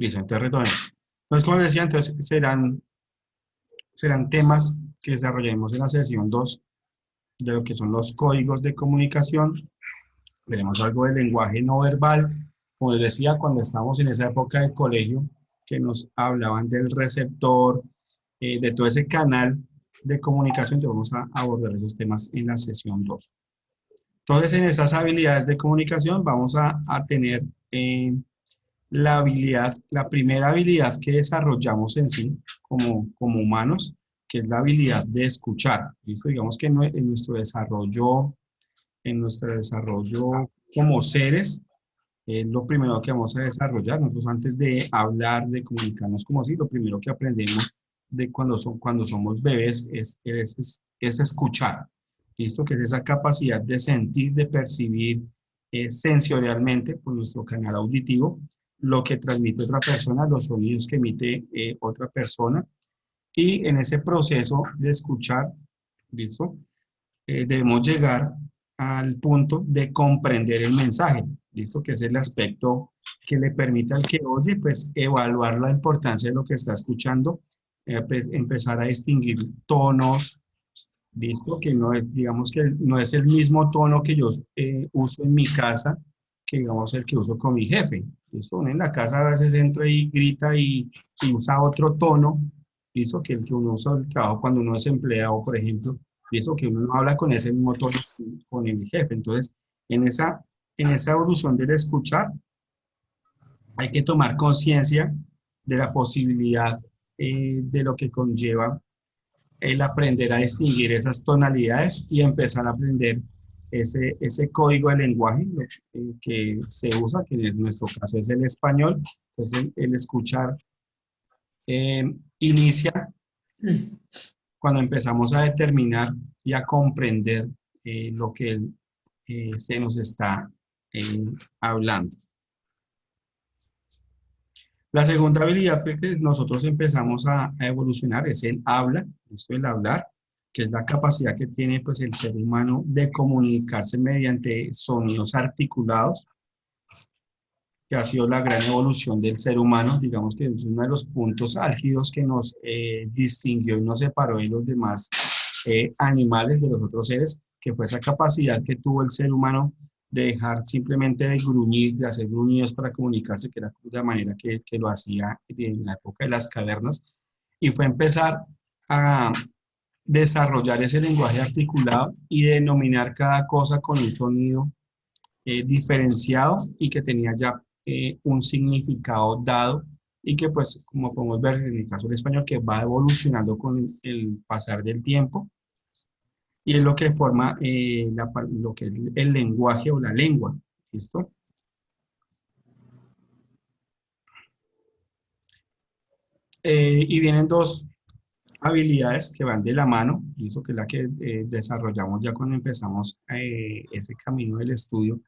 Listo, entonces retomemos. Entonces, como les decía, entonces serán temas que desarrollaremos en la sesión 2 de lo que son los códigos de comunicación. Veremos algo del lenguaje no verbal. Como les decía, cuando estábamos en esa época del colegio, que nos hablaban del receptor, de todo ese canal de comunicación, que vamos a abordar esos temas en la sesión 2. Entonces, en esas habilidades de comunicación vamos a tener la primera habilidad que desarrollamos en sí como humanos, que es la habilidad de escuchar. ¿Listo? Digamos que en nuestro desarrollo como seres, es lo primero que vamos a desarrollar. Nosotros antes de hablar, de comunicarnos como así, lo primero que aprendemos de cuando somos bebés es escuchar. ¿Listo? Que es esa capacidad de sentir, de percibir sensorialmente por nuestro canal auditivo lo que transmite otra persona, los sonidos que emite otra persona. Y en ese proceso de escuchar, ¿listo? Debemos llegar al punto de comprender el mensaje, ¿listo? Que es el aspecto que le permite al que oye, pues, evaluar la importancia de lo que está escuchando, pues, empezar a distinguir tonos, ¿listo? Que no es, digamos que no es el mismo tono que yo uso en mi casa, que digamos el que uso con mi jefe, ¿listo? Uno en la casa a veces entra y grita y usa otro tono, ¿listo? Que el que uno usa en el trabajo cuando uno es empleado, por ejemplo, ¿listo? Que uno no habla con ese mismo tono con el jefe. Entonces, en esa evolución del escuchar, hay que tomar conciencia de la posibilidad de lo que conlleva el aprender a distinguir esas tonalidades y empezar a aprender ese código de lenguaje que se usa, que en nuestro caso es el español. Entonces, el escuchar inicia cuando empezamos a determinar y a comprender lo que se nos está hablando. La segunda habilidad que nosotros empezamos a evolucionar es el habla, esto es el hablar, que es la capacidad que tiene pues, el ser humano de comunicarse mediante sonidos articulados, que ha sido la gran evolución del ser humano. Digamos que es uno de los puntos álgidos que nos distinguió y nos separó de los demás animales, de los otros seres, que fue esa capacidad que tuvo el ser humano de dejar simplemente de gruñir, de hacer gruñidos para comunicarse, que era de la manera que lo hacía en la época de las cavernas, y fue empezar a desarrollar ese lenguaje articulado y denominar cada cosa con un sonido diferenciado y que tenía ya un significado dado y que pues como podemos ver en el caso del español que va evolucionando con el pasar del tiempo y es lo que forma lo que es el lenguaje o la lengua. ¿Listo? Y vienen dos habilidades que van de la mano, y eso que es la que desarrollamos ya cuando empezamos ese camino del estudio,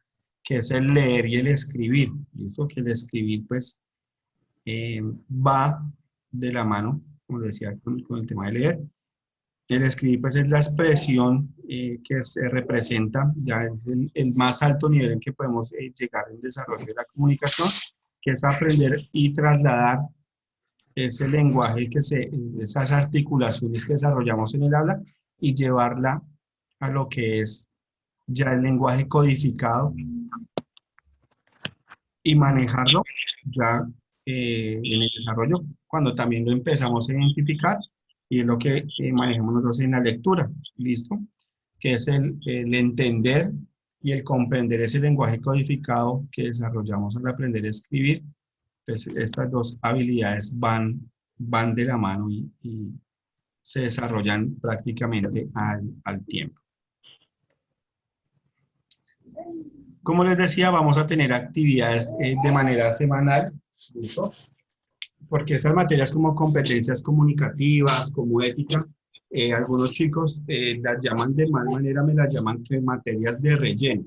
que es el leer y el escribir. ¿Listo? Que el escribir pues va de la mano, como decía, con el tema de leer. El escribir pues es la expresión que se representa, ya es el más alto nivel en que podemos llegar en el desarrollo de la comunicación, que es aprender y trasladar ese lenguaje, esas articulaciones que desarrollamos en el habla y llevarla a lo que es ya el lenguaje codificado y manejarlo ya en el desarrollo, cuando también lo empezamos a identificar y es lo que manejamos nosotros en la lectura, ¿listo? Que es el entender y el comprender ese lenguaje codificado que desarrollamos al aprender a escribir. Entonces, estas dos habilidades van de la mano y se desarrollan prácticamente al tiempo. Como les decía, vamos a tener actividades de manera semanal, ¿listo? Porque esas materias como competencias comunicativas, como ética, algunos chicos las llaman de mal manera, me las llaman que materias de relleno,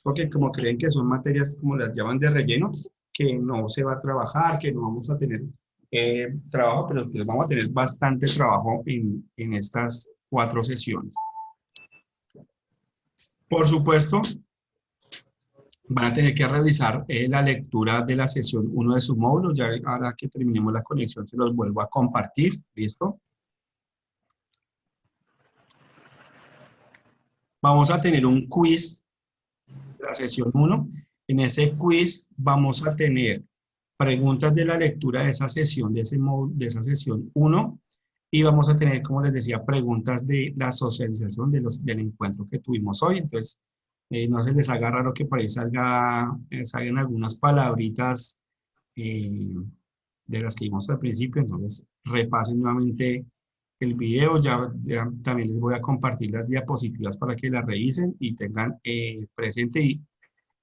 porque como creen que son materias como las llaman de relleno, que no se va a trabajar, que no vamos a tener trabajo, pero pues vamos a tener bastante trabajo en estas 4 sesiones. Por supuesto, Van a tener que revisar la lectura de la sesión 1 de su módulo. Ya ahora que terminemos la conexión se los vuelvo a compartir. ¿Listo? Vamos a tener un quiz de la sesión 1. En ese quiz vamos a tener preguntas de la lectura de esa sesión, de esa sesión 1. Y vamos a tener, como les decía, preguntas de la socialización del encuentro que tuvimos hoy. Entonces, no se les haga raro que por ahí salgan algunas palabritas de las que vimos al principio. Entonces, repasen nuevamente el video. Ya también les voy a compartir las diapositivas para que las revisen y tengan presente y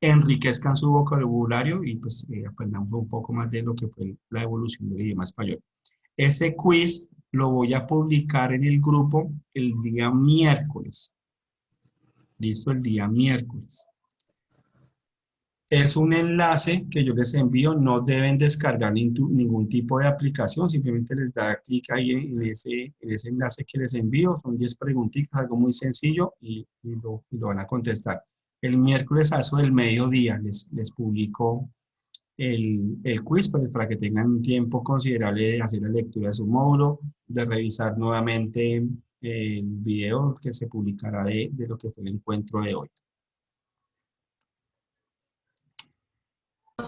enriquezcan su vocabulario y pues aprendamos un poco más de lo que fue la evolución del idioma español. Ese quiz lo voy a publicar en el grupo el día miércoles. Listo, el día miércoles. Es un enlace que yo les envío, no deben descargar ningún tipo de aplicación, simplemente les da clic ahí en ese enlace que les envío, son 10 preguntitas, algo muy sencillo y lo van a contestar. El miércoles a eso del mediodía les publico el quiz pues, para que tengan un tiempo considerable de hacer la lectura de su módulo, de revisar nuevamente el video que se publicará de lo que fue el encuentro de hoy.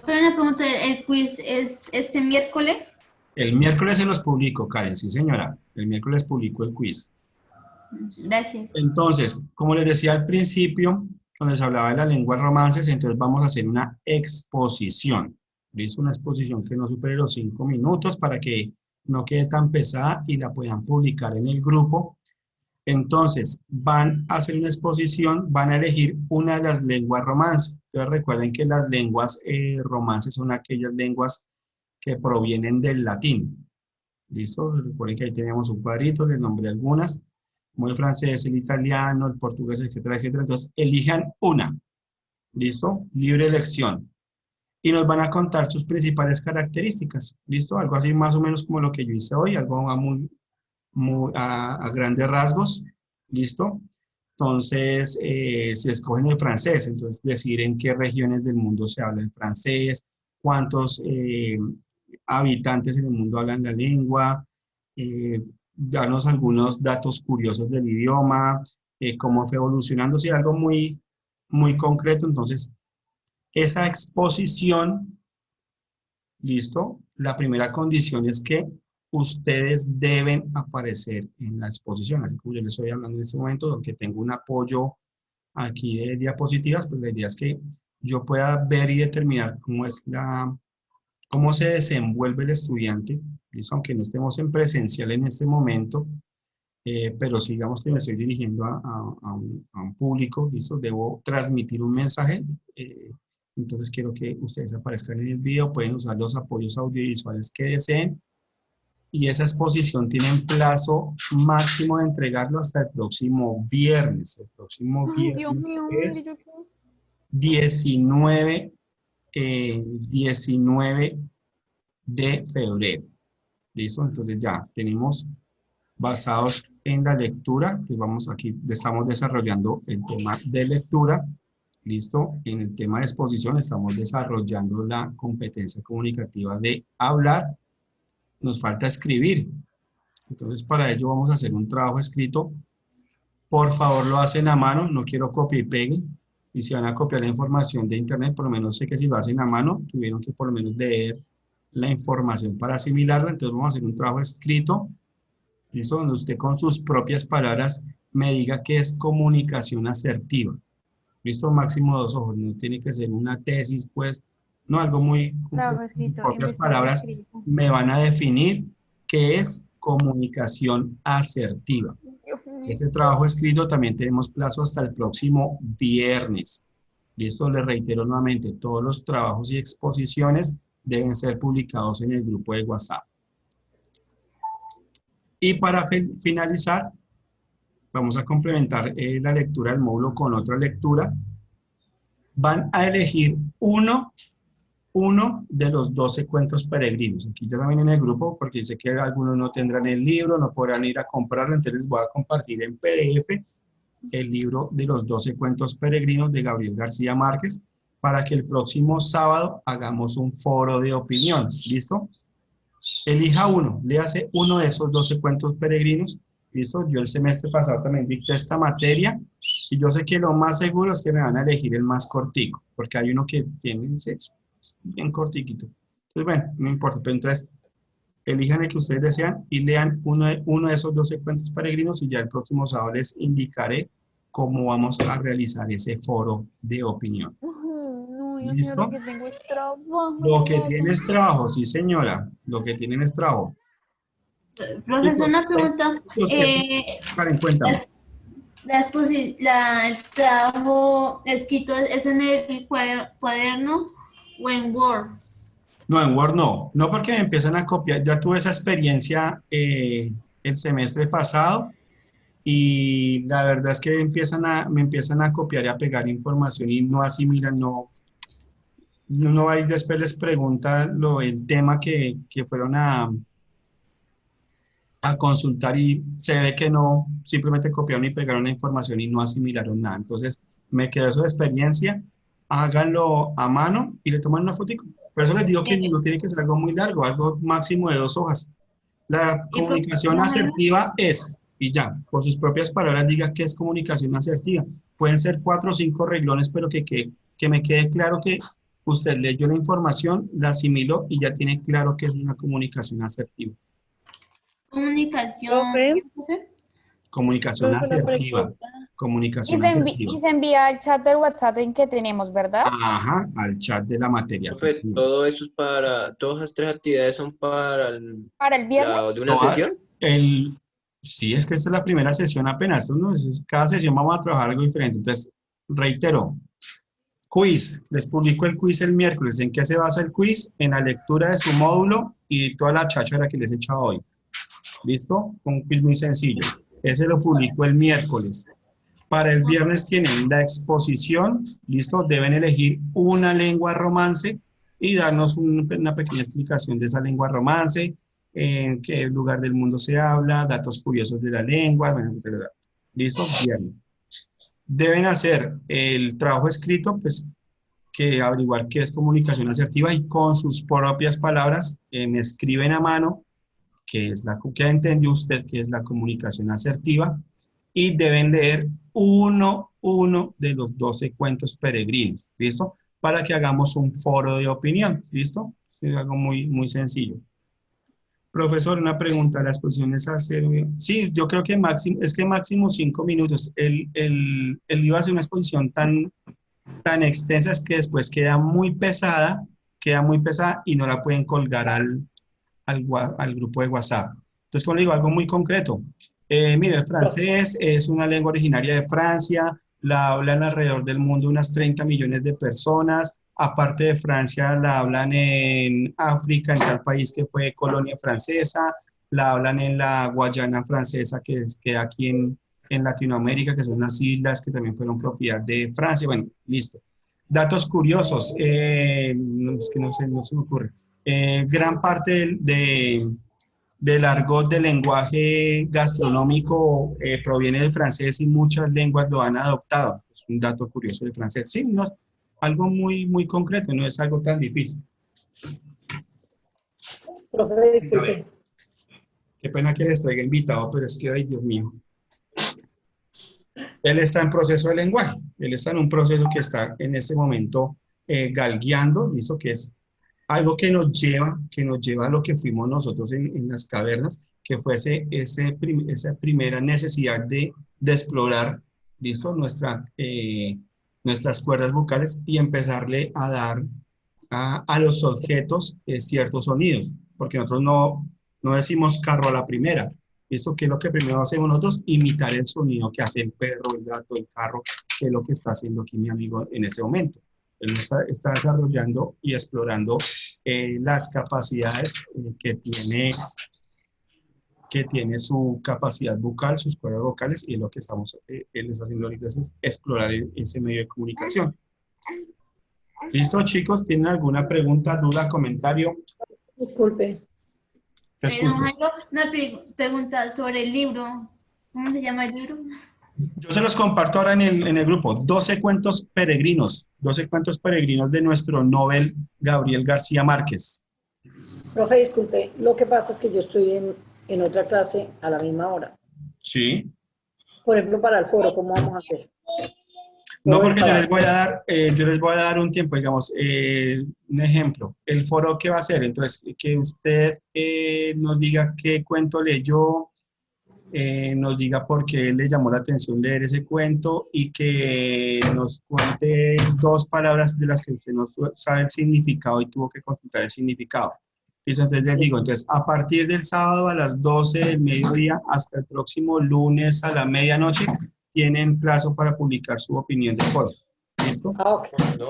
Pero una pregunta, ¿el quiz es este miércoles? El miércoles se los publico, Karen, sí señora. El miércoles publico el quiz. Gracias. Entonces, como les decía al principio, cuando les hablaba de las lenguas romances, entonces vamos a hacer una exposición. ¿Listo? Una exposición que no supere los 5 minutos para que no quede tan pesada y la puedan publicar en el grupo. Entonces, van a hacer una exposición, van a elegir una de las lenguas romances. Entonces, recuerden que las lenguas romances son aquellas lenguas que provienen del latín. ¿Listo? Recuerden que ahí tenemos un cuadrito, les nombré algunas, como el francés, el italiano, el portugués, etcétera, etcétera. Entonces, elijan una. ¿Listo? Libre elección. Y nos van a contar sus principales características. ¿Listo? Algo así más o menos como lo que yo hice hoy, algo a grandes rasgos. ¿Listo? Entonces, si escogen el francés, entonces decir en qué regiones del mundo se habla el francés, cuántos habitantes en el mundo hablan la lengua, darnos algunos datos curiosos del idioma, cómo fue evolucionando, si algo muy concreto. Entonces, esa exposición, ¿listo? La primera condición es que ustedes deben aparecer en la exposición, así como yo les estoy hablando en este momento, aunque tengo un apoyo aquí de diapositivas, pues la idea es que yo pueda ver y determinar cómo se desenvuelve el estudiante, ¿listo? Aunque no estemos en presencial en este momento, pero si digamos que me estoy dirigiendo a un público, ¿listo? Debo transmitir un mensaje, entonces quiero que ustedes aparezcan en el video, pueden usar los apoyos audiovisuales que deseen, y esa exposición tiene un plazo máximo de entregarlo hasta el próximo viernes. El próximo Ay, Dios viernes mío, mire, es yo qué. 19 de febrero. ¿Listo? Entonces ya tenemos basados en la lectura, que vamos aquí, estamos desarrollando el tema de lectura. ¿Listo? En el tema de exposición estamos desarrollando la competencia comunicativa de hablar. Nos falta escribir. Entonces, para ello vamos a hacer un trabajo escrito. Por favor, lo hacen a mano, no quiero copia y pegue. Y si van a copiar la información de internet, por lo menos sé que si lo hacen a mano, tuvieron que por lo menos leer la información para asimilarla. Entonces, vamos a hacer un trabajo escrito, ¿listo? Donde usted con sus propias palabras me diga qué es comunicación asertiva. ¿Listo? Máximo 2 ojos, no tiene que ser una tesis, pues, no, algo muy Trabajo concreto. Sus escrito, propias investigación palabras escrita. me van a definir qué es comunicación asertiva. Dios mío. Ese trabajo escrito también tenemos plazo hasta el próximo viernes. Listo, les reitero nuevamente, todos los trabajos y exposiciones deben ser publicados en el grupo de WhatsApp. Y para finalizar, vamos a complementar la lectura del módulo con otra lectura. Van a elegir uno de los 12 cuentos peregrinos. Aquí ya también en el grupo, porque sé que algunos no tendrán el libro, no podrán ir a comprarlo, entonces les voy a compartir en PDF el libro de los 12 cuentos peregrinos de Gabriel García Márquez, para que el próximo sábado hagamos un foro de opinión. ¿Listo? Elija uno, léase uno de esos 12 cuentos peregrinos. ¿Listo? Yo el semestre pasado también dicté esta materia y yo sé que lo más seguro es que me van a elegir el más cortico, porque hay uno que tiene es bien cortiquito. Entonces, bueno, no importa, pero entonces elijan el que ustedes desean y lean uno de esos 12 cuentos peregrinos y ya el próximo sábado les indicaré cómo vamos a realizar ese foro de opinión. No, Dios mío, lo ¿Listo? que tengo es trabajo. Lo que tienes trabajo, sí señora, lo que tienen es trabajo. Profesor, Chicos, una pregunta. los que, Karen, cuéntame. El trabajo escrito es en el cuaderno o en Word. No, en Word no. No porque me empiezan a copiar. Ya tuve esa experiencia el semestre pasado y la verdad es que me empiezan a copiar y a pegar información y no asimilan, no hay después les pregunta el tema que fueron a consultar y se ve que no, simplemente copiaron y pegaron la información y no asimilaron nada. Entonces, me quedó esa experiencia, háganlo a mano y le toman una fotico. Por eso les digo que no tiene que ser algo muy largo, algo máximo de 2 hojas. La Y comunicación más o menos, asertiva es, y ya, por sus propias palabras diga qué es comunicación asertiva. Pueden ser 4 o 5 renglones, pero que me quede claro que usted leyó la información, la asimiló y ya tiene claro que es una comunicación asertiva. comunicación. Profe, Comunicación profe, una asertiva. pregunta. Comunicación asertiva. Y se envía al chat del WhatsApp en que tenemos, ¿verdad? Ajá, al chat de la materia Profe, asertiva. todo eso es todas las tres actividades son para ¿Para el viernes? de una sesión. Sí, es que esta es la primera sesión apenas. Cada sesión vamos a trabajar algo diferente. Entonces, reitero, quiz. Les publico el quiz el miércoles. ¿En qué se basa el quiz? En la lectura de su módulo y toda la cháchara que les he echado hoy. ¿Listo? Un quiz muy sencillo. Ese lo publico el miércoles. Para el viernes tienen la exposición, ¿listo? Deben elegir una lengua romance y darnos una pequeña explicación de esa lengua romance, en qué lugar del mundo se habla, datos curiosos de la lengua, bueno, ¿listo? Viernes. Deben hacer el trabajo escrito, pues, que averiguar qué es comunicación asertiva y con sus propias palabras me escriben a mano qué entendió usted que es la comunicación asertiva y deben leer uno de los 12 cuentos peregrinos, ¿listo? Para que hagamos un foro de opinión, ¿listo? Es algo muy, muy sencillo. Profesor, una pregunta, ¿la exposición es hacer? Sí, yo creo que máximo 5 minutos. Él iba a hacer una exposición tan extensa es que después queda muy pesada y no la pueden colgar al grupo de WhatsApp. Entonces, como le digo, algo muy concreto. Mire, el francés es una lengua originaria de Francia, la hablan alrededor del mundo unas 30 millones de personas, aparte de Francia la hablan en África, en tal país que fue colonia francesa, la hablan en la Guayana francesa, que queda aquí en Latinoamérica, que son unas islas que también fueron propiedad de Francia. Bueno, listo. Datos curiosos, es que no se me ocurre. Gran parte del argot del lenguaje gastronómico proviene del francés y muchas lenguas lo han adoptado. Es un dato curioso del francés. Sí, no es algo muy, muy concreto, no es algo tan difícil. Profe, disculpe. Qué pena que les traiga invitado, pero es que, ay, Dios mío. Él está en proceso de lenguaje. Él está en un proceso que está en este momento galgueando, ¿listo? Que es algo que nos lleva a lo que fuimos nosotros en las cavernas, que fue esa primera necesidad de explorar, ¿listo? Nuestras cuerdas vocales y empezarle a dar a los objetos ciertos sonidos, porque nosotros no decimos carro a la primera. ¿Listo? ¿Qué es lo que primero hacemos nosotros? Imitar el sonido que hace el perro, el gato, el carro, que es lo que está haciendo aquí mi amigo en ese momento. Él está desarrollando y explorando las capacidades que tiene su capacidad vocal, sus cuerdas vocales, y es lo que él está haciendo ahorita, es explorar ese medio de comunicación. ¿Listo, chicos? ¿Tienen alguna pregunta, duda, comentario? Disculpe. Te escucho. Don Jairo, una pregunta sobre el libro. ¿Cómo se llama el libro? Yo se los comparto ahora en el grupo. 12 cuentos peregrinos. 12 cuentos peregrinos de nuestro Nobel Gabriel García Márquez. Profe, disculpe, lo que pasa es que yo estoy en otra clase a la misma hora. Sí. Por ejemplo, para el foro, ¿cómo vamos a hacer? No, porque yo les voy a dar un tiempo, digamos, un ejemplo. El foro, ¿qué va a hacer? Entonces, que usted nos diga qué cuento leyó, nos diga por qué le llamó la atención leer ese cuento y que nos cuente 2 palabras de las que usted no sabe el significado y tuvo que consultar el significado. Listo, entonces les digo, entonces a partir del sábado a las 12 del mediodía hasta el próximo lunes a la medianoche tienen plazo para publicar su opinión del foro. ¿Listo? Ah, ok.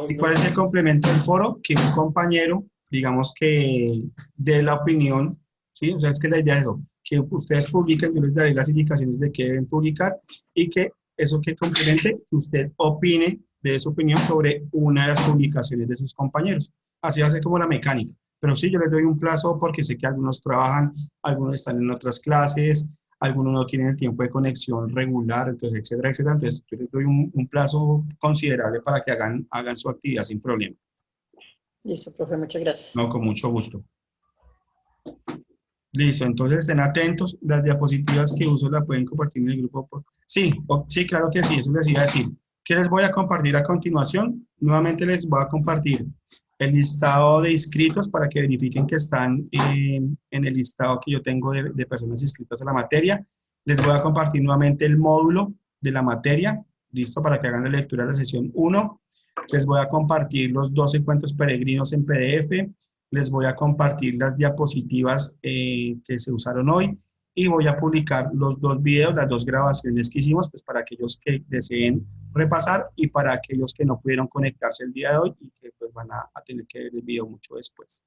¿Y cuál es el complemento del foro? Que un compañero, digamos que dé la opinión, ¿sí? O sea, es que la idea es eso, que ustedes publiquen, yo les daré las indicaciones de qué deben publicar y que eso que complemente, que usted opine de su opinión sobre una de las publicaciones de sus compañeros. Así va a ser como la mecánica. Pero sí, yo les doy un plazo porque sé que algunos trabajan, algunos están en otras clases, algunos no tienen el tiempo de conexión regular, entonces, etcétera, etcétera. Entonces, yo les doy un plazo considerable para que hagan su actividad sin problema. Listo, profe, muchas gracias. No, con mucho gusto. Listo, entonces estén atentos. Las diapositivas que uso las pueden compartir en el grupo. Sí, sí, claro que sí, eso les iba a decir. ¿Qué les voy a compartir a continuación? Nuevamente les voy a compartir el listado de inscritos para que verifiquen que están en el listado que yo tengo de personas inscritas a la materia. Les voy a compartir nuevamente el módulo de la materia, listo, para que hagan la lectura de la sesión 1. Les voy a compartir los 12 cuentos peregrinos en PDF. Les voy a compartir las diapositivas que se usaron hoy y voy a publicar los 2 videos, las 2 grabaciones que hicimos, pues para aquellos que deseen repasar y para aquellos que no pudieron conectarse el día de hoy y que pues van a tener que ver el video mucho después.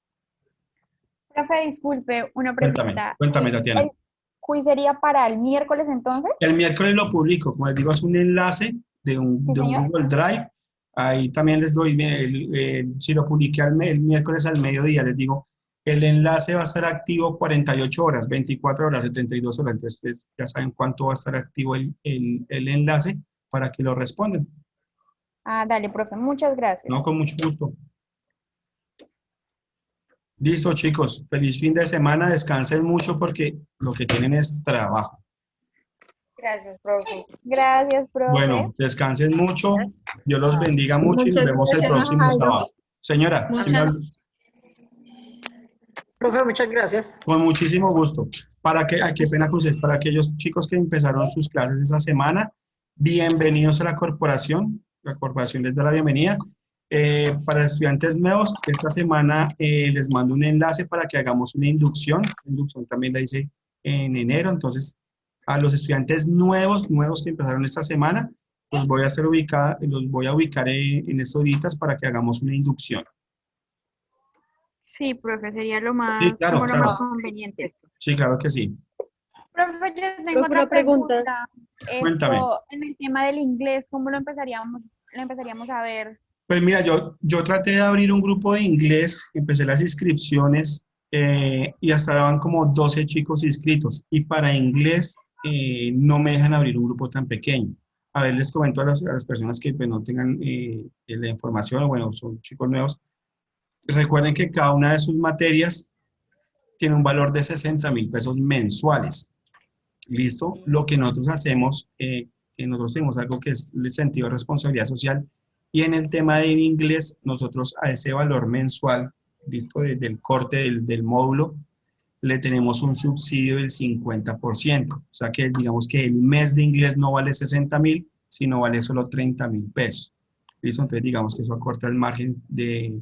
Profe, disculpe, una pregunta. Cuéntame, Tatiana. ¿El quiz sería para el miércoles entonces? El miércoles lo publico, como les digo, es un enlace de un Google Drive. Ahí también les doy, si lo publiqué el miércoles al mediodía, les digo, el enlace va a estar activo 48 horas, 24 horas, 72 horas. Entonces, ya saben cuánto va a estar activo el enlace para que lo respondan. Ah, dale, profe, muchas gracias. No, con mucho gusto. Listo, chicos. Feliz fin de semana. Descansen mucho porque lo que tienen es trabajo. Gracias, profe. Gracias, profe. Bueno, descansen mucho. Dios los bendiga mucho y nos vemos el próximo sábado. Señora, ¿quién me habla? Profe, muchas gracias. Con muchísimo gusto. Qué pena cruces, para aquellos chicos que empezaron sus clases esta semana, bienvenidos a la corporación. La corporación les da la bienvenida. Para estudiantes nuevos, esta semana les mando un enlace para que hagamos una inducción. La inducción también la hice en enero, entonces a los estudiantes nuevos que empezaron esta semana, los voy a ubicar en estos días para que hagamos una inducción. Sí, profe, sería lo más, Sí, claro, como lo claro. más conveniente. Sí, claro que sí. Profe, yo tengo Profe, otra una pregunta. pregunta. Cuéntame. En el tema del inglés, ¿cómo lo empezaríamos a ver? Pues mira, yo traté de abrir un grupo de inglés, empecé las inscripciones y hasta ahora van como 12 chicos inscritos. Y para inglés no me dejan abrir un grupo tan pequeño. A ver, les comento a las personas que pues, no tengan la información, bueno, son chicos nuevos. Recuerden que cada una de sus materias tiene un valor de 60.000 pesos mensuales. ¿Listo? Lo que nosotros hacemos, nosotros tenemos algo que es el sentido de responsabilidad social. Y en el tema del inglés, nosotros a ese valor mensual, listo, del corte del módulo, le tenemos un subsidio del 50%. O sea que digamos que el mes de inglés no vale 60.000, sino vale solo 30.000 pesos. ¿Listo? Entonces digamos que eso acorta el margen de,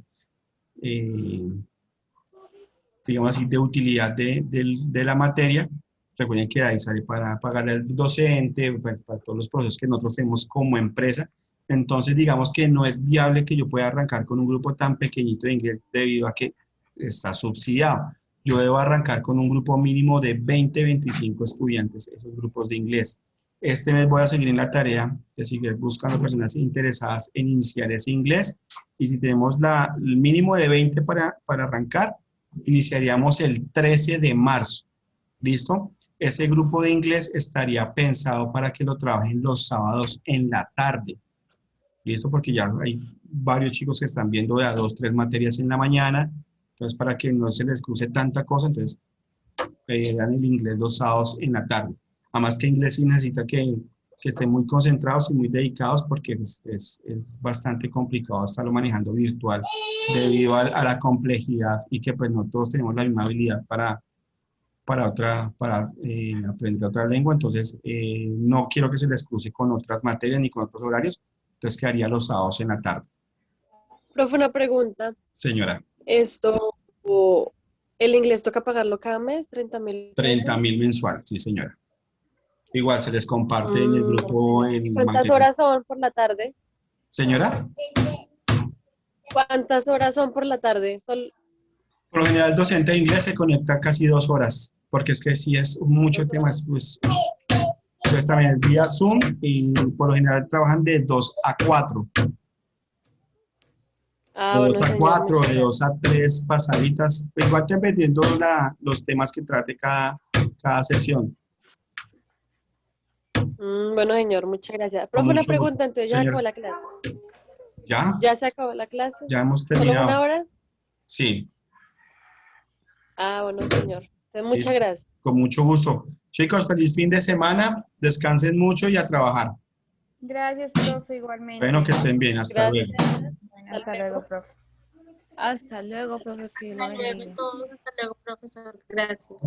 digamos así, de utilidad de la materia. Recuerden que ahí sale para pagar al docente, para todos los procesos que nosotros tenemos como empresa. Entonces, digamos que no es viable que yo pueda arrancar con un grupo tan pequeñito de inglés debido a que está subsidiado. Yo debo arrancar con un grupo mínimo de 20, 25 estudiantes, esos grupos de inglés. Este mes voy a seguir en la tarea de seguir buscando personas interesadas en iniciar ese inglés. Y si tenemos el mínimo de 20 para arrancar, iniciaríamos el 13 de marzo. ¿Listo? ese grupo de inglés estaría pensado para que lo trabajen los sábados en la tarde. Y eso porque ya hay varios chicos que están viendo de a 2, 3 materias en la mañana. Entonces, para que no se les cruce tanta cosa, entonces dan el inglés los sábados en la tarde. Además que inglés sí necesita que estén muy concentrados y muy dedicados porque es bastante complicado estarlo manejando virtual debido a la complejidad y que pues no todos tenemos la misma habilidad para aprender otra lengua. Entonces, no quiero que se les cruce con otras materias ni con otros horarios. Entonces, quedaría los sábados en la tarde. Profe, una pregunta. Señora, ¿El inglés toca pagarlo cada mes? ¿30.000 pesos? 30.000 mensual, sí, señora. Igual se les comparte en el grupo. ¿Cuántas horas son por la tarde? Señora, ¿Cuántas horas son por la tarde? por lo general el docente de inglés se conecta casi 2 horas, porque es que sí es mucho tema. Pues también es vía Zoom y por lo general trabajan de 2 a 4. Ah, De bueno, 2 a señor, 4, muchas de 2 a 3 pasaditas, igual dependiendo los temas que trate cada sesión. Bueno, señor, muchas gracias. Con Profe, una mucho gusto. pregunta, entonces ya se Señora. acabó la clase. ¿Ya? ¿Ya se acabó la clase? Ya hemos ¿Solo terminado. 1 hora? Sí. Ah, bueno, señor. Entonces, muchas gracias. Con mucho gusto. Chicos, feliz fin de semana, descansen mucho y a trabajar. Gracias, profe, igualmente. Bueno, que estén bien, hasta Gracias. luego. Bueno, hasta luego, profe. Hasta luego, profe, que lo Hasta luego bendiga. todos, hasta luego, profesor. Gracias.